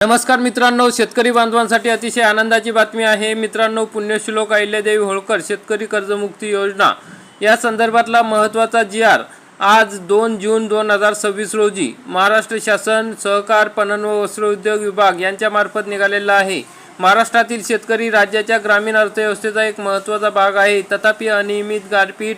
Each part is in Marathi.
नमस्कार मित्रांनो, शेतकरी बांधवांसाठी अतिशय आनंदाची बातमी आहे। मित्रांनो, पुण्यश्लोक अहिल्यादेवी होळकर शेतकरी कर्जमुक्ती योजना या संदर्भातला महत्त्वाचा जी.आर. आज 2 जून 2026 रोजी महाराष्ट्र शासन सहकार पणन व वस्त्रोद्योग विभाग यांच्यामार्फत निघालेला आहे। महाराष्ट्रातील शेतकरी राज्याच्या ग्रामीण अर्थव्यवस्थेचा एक महत्त्वाचा भाग आहे। तथापि अनियमित गारपीट,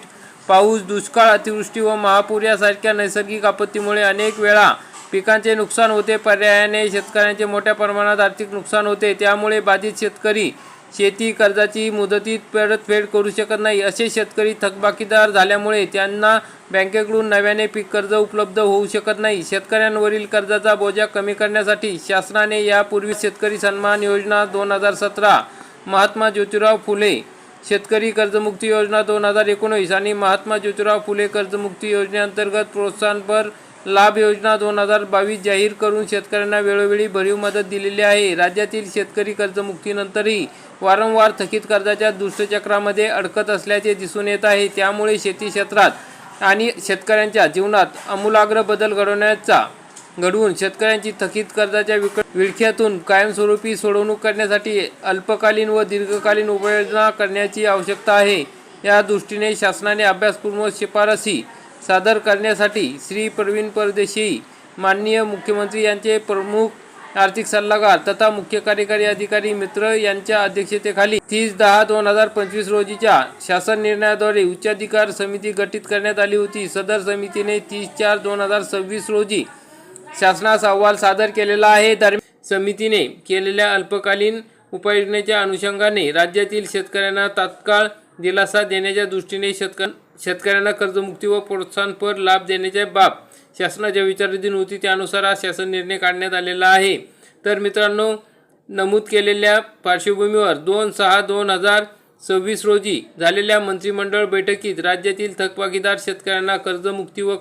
पाऊस, दुष्काळ, अतिवृष्टी व महापूर यासारख्या नैसर्गिक आपत्तीमुळे अनेक वेळा पिकांचे नुकसान होते। पर्यायाने शेतकऱ्यांचे मोठ्या प्रमाणात आर्थिक नुकसान होते। त्यामुळे बाधित शेतकरी शेती कर्जाची मुदतीत परतफेड करू शकत नाही। असे शेतकरी थकबाकीदार झाल्यामुळे त्यांना बँकेकडून नव्याने पीक कर्ज उपलब्ध होऊ शकत नाही। शेतकऱ्यांवरील कर्जाचा बोजा कमी करण्यासाठी शासनाने यापूर्वी शेतकरी सन्मान योजना 2017, महात्मा ज्योतिराव फुले शेतकरी कर्जमुक्ती योजना 2019 आणि महात्मा ज्योतिराव फुले कर्जमुक्ती योजनेअंतर्गत प्रोत्साहनपर लाभ योजना 2022 जाहीर करून शेतकऱ्यांना वेळोवेळी भरीव मदत दिलेली आहे। राज्यातील शेतकरी कर्जमुक्तीनंतरही वारंवार थकीत कर्जाच्या दुष्टचक्रामध्ये अडकत असल्याचे दिसून येत आहे। त्यामुळे शेती क्षेत्रात आणि शेतकऱ्यांच्या जीवनात आमूलाग्र बदल घडवून शेतकऱ्यांची थकीत कर्जाच्या विळख्यातून कायमस्वरूपी सोडवणूक करण्यासाठी अल्पकालीन व दीर्घकालीन उपाययोजना करण्याची आवश्यकता आहे। या दृष्टीने शासनाने अभ्यासपूर्व शिफारसी सादर करण्यासाठी श्री प्रवीण परदेशी, माननीय मुख्यमंत्री यांचे प्रमुख आर्थिक सल्लागार तथा मुख्य कार्यकारी अधिकारी मित्र यांच्या अध्यक्षतेखाली 30/10/2025 रोजीच्या शासन निर्णयाद्वारे उच्चाधिकार समिती गठीत करण्यात आली होती। सदर समितीने 30/4/2026 रोजी शासनास अहवाल सादर केलेला आहे। दरम्यान समितीने केलेल्या अल्पकालीन उपाययोजनेच्या अनुषंगाने राज्यातील शेतकऱ्यांना तात्काळ दिलासा देण्याच्या दृष्टीने शेतकऱ्यांना कर्जमुक्ती व प्रोत्साहनपर लाभ देण्याच्या बाब शासनाच्या विचाराधीन होती। त्यानुसार हा शासन निर्णय काढण्यात आलेला आहे। तर मित्रांनो, नमूद केलेल्या पार्श्वभूमीवर 2/6/2026 रोजी झालेल्या मंत्रिमंडळ बैठकीत राज्यातील थकबाकीदार शेतकऱ्यांना कर्जमुक्ती व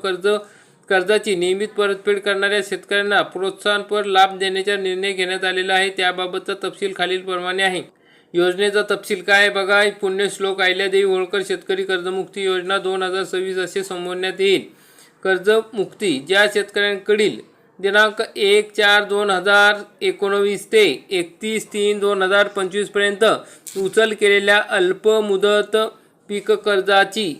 कर्जाची नियमित परतफेड करणाऱ्या शेतकऱ्यांना प्रोत्साहनपर लाभ देण्याचा निर्णय घेण्यात आलेला आहे। त्याबाबतचा तपशील खालीलप्रमाणे आहे। योजनेचा तपशील काय बघा। पुण्यश्लोक अहिल्यादेवी होळकर शेतकरी कर्जमुक्ती योजना 2026 असे संबोधण्यात येईल। कर्जमुक्ती ज्या शेतकऱ्यांकडील दिनांक 1/4/2019 ते 31/3/2025 पर्यंत उचल केलेल्या अल्पमुदत पीक कर्जाची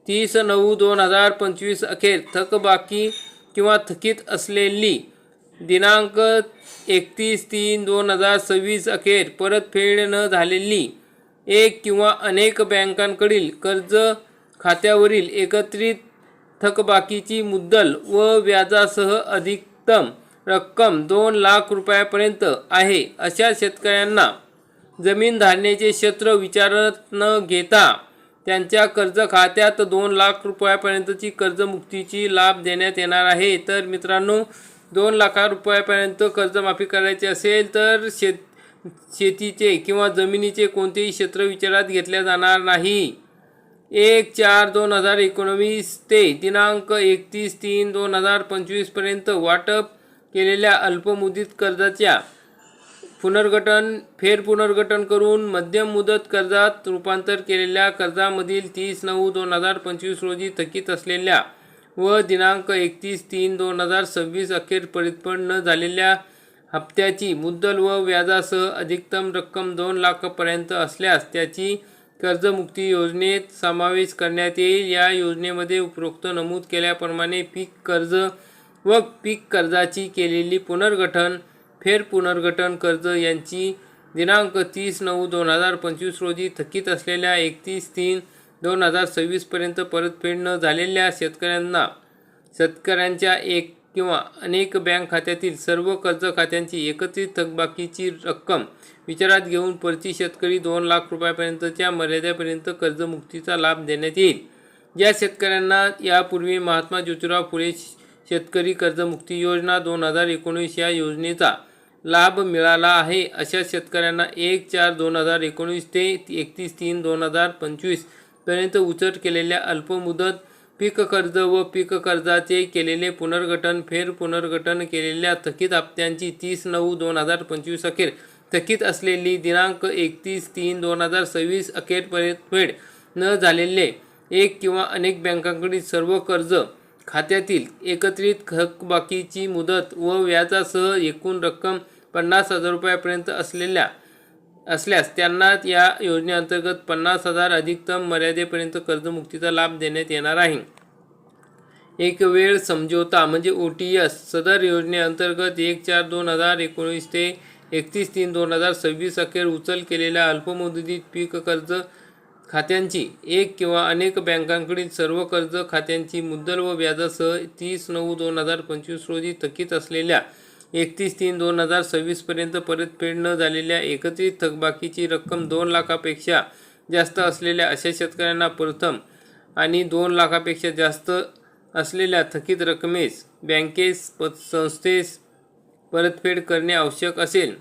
30/9/2025 अखेर थकबाकी किंवा थकीत असलेली दिनांक 31/3/2026 अखेर परतफेड न झालेली एक किंवा अनेक बँकांकडील कर्ज खात्यावरील एकत्रित थकबाकीची मुद्दल व व्याजासह अधिकतम रक्कम 2 लाख रुपयापर्यंत आहे अशा शेतकऱ्यांना जमीन धारणेचे क्षेत्र विचारात न घेता त्यांच्या कर्ज खात्यात 2 लाख रुपयापर्यंतची कर्जमुक्तीची लाभ देण्यात येणार आहे। तर मित्रांनो, 2 लाख रुपयापर्यंत कर्जमाफी करायची असेल तर शेतीचे किंवा जमिनीचे कोणतेही क्षेत्र विचारात घेतले जाणार नाही। 1/4/2019 ते दिनांक 31/3/2025 पर्यंत वाटप केलेल्या अल्पमुदत कर्जाच्या फेरपुनर्गठन करून मध्यम मुदत कर्जात रूपांतर केलेल्या कर्जामधील 30/9/2025 रोजी थकीत असलेल्या व दिनांक 31/3/2026 अखेर परतफेड न झालेल्या हप्त्याची मुद्दल व व्याजासह अधिकतम रक्कम 2 लाखापर्यंत असल्यास त्याची कर्जमुक्ती योजनेत समावेश करण्यात येईल। या योजनेमध्ये उपरोक्त नमूद केल्याप्रमाणे पीक कर्ज व पीक कर्जाची केलेली फेरपुनर्गठन कर्ज यांची दिनांक 30/9/2025 रोजी थकीत असलेल्या 31/3/2026 पर्यंत परतफेड न झालेल्या शेतकऱ्यांच्या एक किंवा अनेक बँक खात्यातील सर्व कर्ज खात्यांची एकत्रित थकबाकीची रक्कम विचारात घेऊन प्रति शेतकरी 2 लाख रुपयापर्यंतच्या मर्यादेपर्यंत कर्जमुक्तीचा लाभ देण्यात येईल। ज्या शेतकऱ्यांना यापूर्वी महात्मा ज्योतिराव फुले शेतकरी कर्जमुक्ती योजना 2019 या योजनेचा लाभ मिळाला आहे अशा शेतकऱ्यांना 1/4/2019 ते 31/3/2025 पर्यंत उचल केलेल्या अल्पमुदत पीक कर्ज व पीक कर्जाचे केलेले फेरपुनर्गठन केलेल्या थकीत हप्त्यांची 30/9/2025 अखेर थकीत असलेली दिनांक 31/3/2026 अखेर परतफेड न झालेले एक किंवा अनेक बँकांकडील सर्व कर्ज खात्यातील एकत्रित थकबाकीची मुदत व व्याजासह एकूण रक्कम 50,000 रुपयापर्यंत असल्यास त्यांना या योजनेअंतर्गत 50,000 अधिकतम मर्यादेपर्यंत कर्जमुक्तीचा लाभ देण्यात येणार आहे. एक वेळ समझोता म्हणजे OTS सदर योजनेअंतर्गत 1/4/2019 ते 31/3/2026 अखेर उचल केलेल्या अल्पमुदतीत पीक कर्ज खात्यांची एक किंवा अनेक बँकांकडील सर्व कर्ज खात्यांची मुद्दल व व्याजासह 30/9/2025 रोजी थकीत असलेल्या 31/3/2026 पर्यंत परतफेड न झालेल्या एकत्रित थकबाकीची रक्कम 2 लाखापेक्षा जास्त असलेल्या अशा शेतकऱ्यांना प्रथम आणि 2 लाखापेक्षा जास्त असलेल्या थकीत रकमेस बँकेस संस्थेस परतफेड करणे आवश्यक असेल.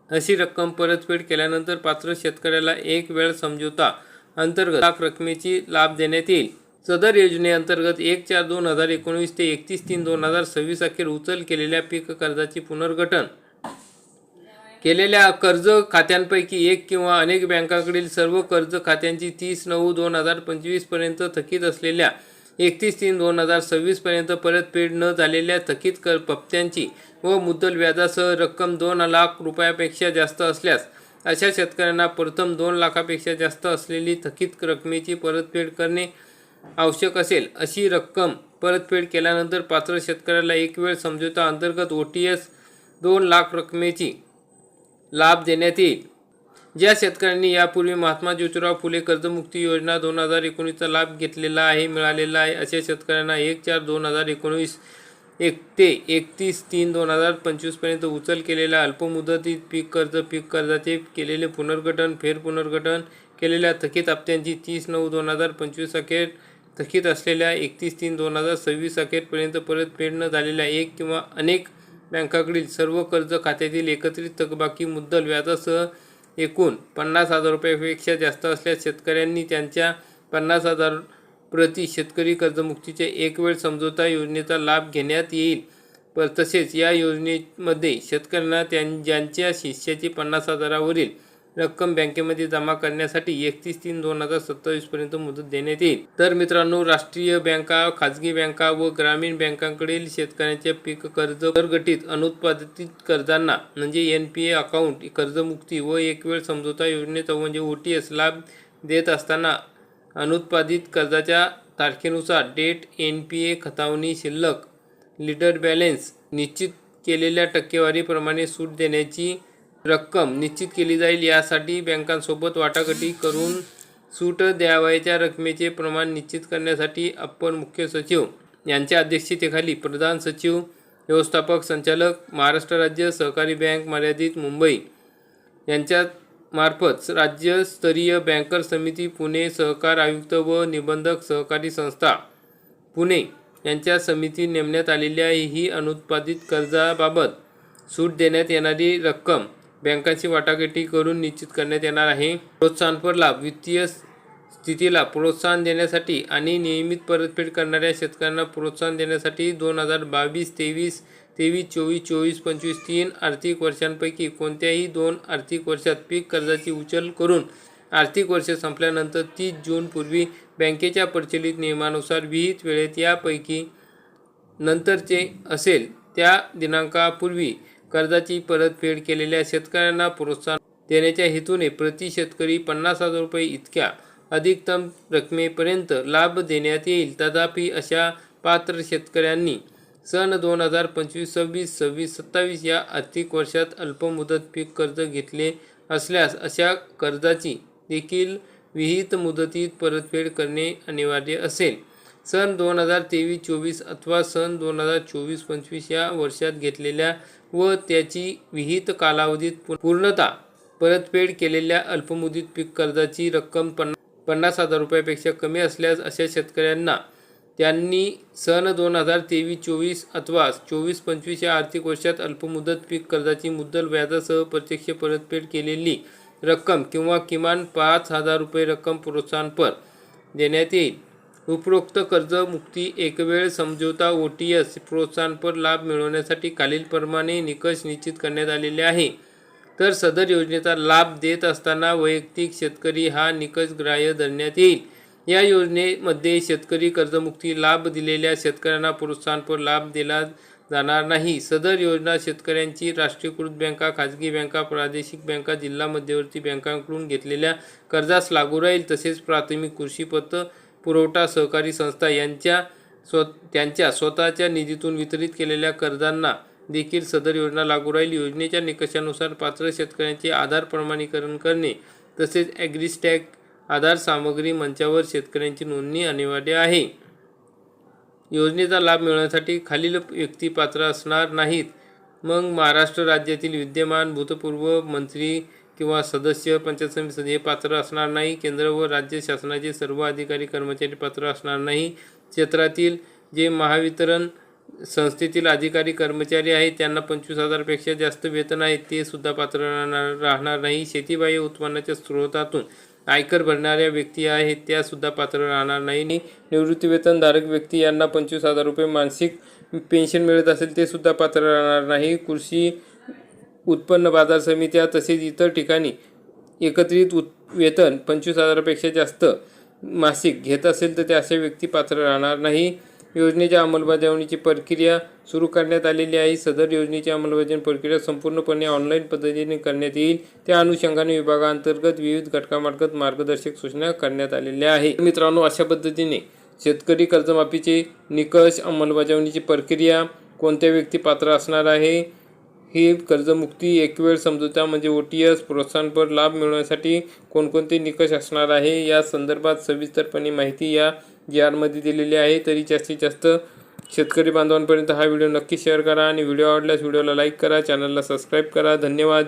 अशी रक्कम परतफेड केल्यानंतर पात्र शेतकऱ्याला एक वेळ समझोता अंतर्गत लाख रकमेची लाभ देण्यात येईल. सदर योजनेअंतर्गत 1/4/2019 ते 31/3/2026 अखेर उचल केलेल्या पीक कर्जाची पुनर्गठन केलेल्या कर्ज खात्यांपैकी एक किंवा अनेक बँकांकडील सर्व कर्ज खात्यांची 30/9/2025 पर्यंत थकीत असलेल्या 31/3/2026 पर्यंत परतफेड न झालेल्या थकीत हप्त्यांची व मुद्दल व्याजासह रक्कम 2 लाख रुपयापेक्षा जास्त असल्यास अशा शेतकऱ्यांना प्रथम 2 लाखापेक्षा जास्त असलेली थकीत रकमेची परतफेड करणे आवश्यक असेल. अशी रक्कम परतफेड केल्यानंतर पात्र शेतकऱ्याला एक वेळ समझोता अंतर्गत OTS 2 लाख रकमेची लाभ देण्यात येईल. ज्या शेतकऱ्यांनी यापूर्वी महात्मा ज्योतिराव फुले कर्जमुक्ती योजना 2019चा लाभ मिळालेला आहे अशा शेतकऱ्यांना 1/4/2019 ते 31/3/2025 पर्यंत उचल केलेल्या अल्पमुदतीत पीक कर्जाचे केलेले पुनर्गठन फेरपुनर्गठन केलेल्या थकीत हप्त्यांची 30/9/2025 अखेर थकीत असलेल्या 31/3/2026 अखेरपर्यंत परतफेड न झालेल्या एक किंवा अनेक बँकांकडील सर्व कर्ज खात्यातील एकत्रित थकबाकी मुद्दल व्याजासह एकूण 50,000 रुपयापेक्षा जास्त असल्यास शेतकऱ्यांनी त्यांच्या 50,000 प्रति शेतकरी कर्जमुक्तीच्या एक वेळ समझोता योजनेचा लाभ घेण्यात येईल. तसेच या योजनेमध्ये शेतकऱ्यांना ज्यांच्या हिश्श्याची 50,000वरील रक्कम बँकेमध्ये जमा करण्यासाठी 31/3/2027 पर्यंत मुदत देण्यात येईल. तर मित्रांनो, राष्ट्रीय बँका, खाजगी बँका व ग्रामीण बँकांकडील शेतकऱ्यांच्या पीक कर्ज गटीत अनुत्पादित कर्जांना म्हणजे NPA अकाउंट कर्जमुक्ती व एक वेळ समझोता योजनेचा म्हणजे OTS लाभ देत असताना अनुत्पादित कर्जाच्या तारखेनुसार डेट NPA खतावणी शिल्लक लीडर बॅलन्स निश्चित केलेल्या टक्केवारीप्रमाणे सूट देण्याची रक्कम निश्चित केली जाईल. यासाठी बँकांसोबत वाटाघाटी करून सूट द्यावयाच्या रकमेचे प्रमाण निश्चित करण्यासाठी अप्पर मुख्य सचिव यांच्या अध्यक्षतेखाली प्रधान सचिव, व्यवस्थापक संचालक, महाराष्ट्र राज्य सहकारी बँक मर्यादित मुंबई यांच्या मार्फत राज्यस्तरीय बँकर समिती पुणे, सहकार आयुक्त व निबंधक सहकारी संस्था पुणे यांच्या समिती नेमण्यात आलेल्या ही अनुत्पादित कर्जाबाबत सूट देण्यात येणारी रक्कम बँकांशी वाटाघाटी करून निश्चित करण्यात येणार आहे. प्रोत्साहनपर लाभ वित्तीय स्थितीला प्रोत्साहन देण्यासाठी आणि नियमित परतफेड करणाऱ्या शेतकऱ्यांना प्रोत्साहन देण्यासाठी 2022-23, 23-24, 24-25 3 आर्थिक वर्षांपैकी कोणत्याही 2 आर्थिक वर्षात पीक कर्जाची उचल करून आर्थिक वर्ष संपल्यानंतर 30 जूनपूर्वी बँकेच्या प्रचलित नियमानुसार विहित वेळेत यापैकी नंतरचे असेल त्या दिनांकापूर्वी कर्जाची परतफेड केलेल्या शेतकऱ्यांना प्रोत्साहन देण्याच्या हेतूने प्रति शेतकरी 50,000 रुपये इतक्या अधिकतम रकमेपर्यंत लाभ देण्यात येईल. तथापि अशा पात्र शेतकऱ्यांनी सन 2025, 26, 27 या आर्थिक वर्षात अल्पमुदत पीक कर्ज घेतले असल्यास अशा कर्जाची देखील विहित मुदतीत परतफेड करणे अनिवार्य असेल. सन 2023-24 अथवा सन 2024-25 या वर्षात घेतलेल्या व त्याची विहित कालावधीत पूर्णतः परतफेड केलेल्या अल्पमुदत पीक कर्जाची रक्कम 50,000 रुपयापेक्षा कमी असल्यास अशा शेतकऱ्यांना त्यांनी सन 2023-24 अथवा 24-25 या आर्थिक वर्षात अल्पमुदत पीक कर्जाची मुद्दल व्याजासह प्रत्यक्ष परतफेड केलेली रक्कम किंवा किमान 5,000 रुपये रक्कम प्रोत्साहनपर देण्यात येईल. उपरोक्त कर्जमुक्ती एकवेळ समझोता OTS प्रोत्साहनपर लाभ मिळवण्यासाठी खालीलप्रमाणे निकष निश्चित करण्यात आलेले आहे. तर सदर योजनेचा लाभ देत असताना वैयक्तिक शेतकरी हा निकष ग्राह्य धरण्यात येईल. या योजनेमध्ये शेतकरी कर्जमुक्ती लाभ दिलेल्या शेतकऱ्यांना प्रोत्साहनपर लाभ दिला जाणार नाही। सदर योजना शेतकऱ्यांची राष्ट्रीयकृत बँका, खाजगी बँका, प्रादेशिक बँका, जिल्हा मध्यवर्ती बँकांकडून घेतलेल्या कर्जास लागू राहील। तसेच प्राथमिक कृषी पुरवठा सहकारी संस्था त्यांच्या स्वतःच्या निधीतून वितरित केलेल्या कर्जांना देखील सदर योजना लागू राहील। योजनेच्या निकषानुसार पात्र शेतकऱ्यांचे आधार प्रमाणीकरण करणे तसेच ॲग्रीस्टॅग आधार सामग्री मंचावर शेतकऱ्यांची नोंदणी अनिवार्य आहे। योजनेचा लाभ मिळवण्यासाठी खालील व्यक्ती पात्र असणार नाहीत। मग महाराष्ट्र राज्यातील विद्यमान भूतपूर्व मंत्री किंवा सदस्य, पंचायत समिती सदस्य हे पात्र असणार नाही। केंद्र व राज्य शासनाचे सर्व अधिकारी कर्मचारी पात्र असणार नाही। क्षेत्रातील जे महावितरण संस्थेतील अधिकारी कर्मचारी आहेत त्यांना 25,000 पेक्षा जास्त वेतन आहे ते सुद्धा पात्र राहणार नाही। शेतीबाह्य उत्पन्नाच्या स्रोतातून आयकर भरणाऱ्या व्यक्ती आहेत त्या सुद्धा पात्र राहणार नाही। निवृत्तीवेतनधारक व्यक्ती यांना 25,000 रुपये मासिक पेन्शन मिळत असेल ते सुद्धा पात्र राहणार नाही। कृषी उत्पन्न बाजार समित्या तसेच इतर ठिकाणी एकत्रित वेतन 25,000 पेक्षा जास्त मासिक घेत असेल तर ते अशा व्यक्ती पात्र राहणार नाही। योजनेच्या अंमलबजावणीची प्रक्रिया सुरू करण्यात आलेली आहे। सदर योजनेची अंमलबजावणी प्रक्रिया संपूर्णपणे ऑनलाईन पद्धतीने करण्यात येईल। त्या अनुषंगाने विभागांतर्गत विविध घटकांमार्फत मार्गदर्शक सूचना करण्यात आलेल्या आहे। मित्रांनो, अशा पद्धतीने शेतकरी कर्जमाफीचे निकष, अंमलबजावणीची प्रक्रिया, कोणत्या व्यक्ती पात्र असणार आहे, ही कर्जमुक्ती एकवेळ समझोता म्हणजे OTS प्रोत्साहनपर लाभ मिळवण्यासाठी कोणकोणते निकष असणार आहे या संदर्भात सविस्तरपणे माहिती या GR मध्ये दिलेली आहे। तरी जास्तीत जास्त शेतकरी बांधवांपर्यंत हा व्हिडिओ नक्की शेअर करा आणि व्हिडिओ आवडल्यास व्हिडिओला लाईक करा, चॅनलला सबस्क्राईब करा। धन्यवाद।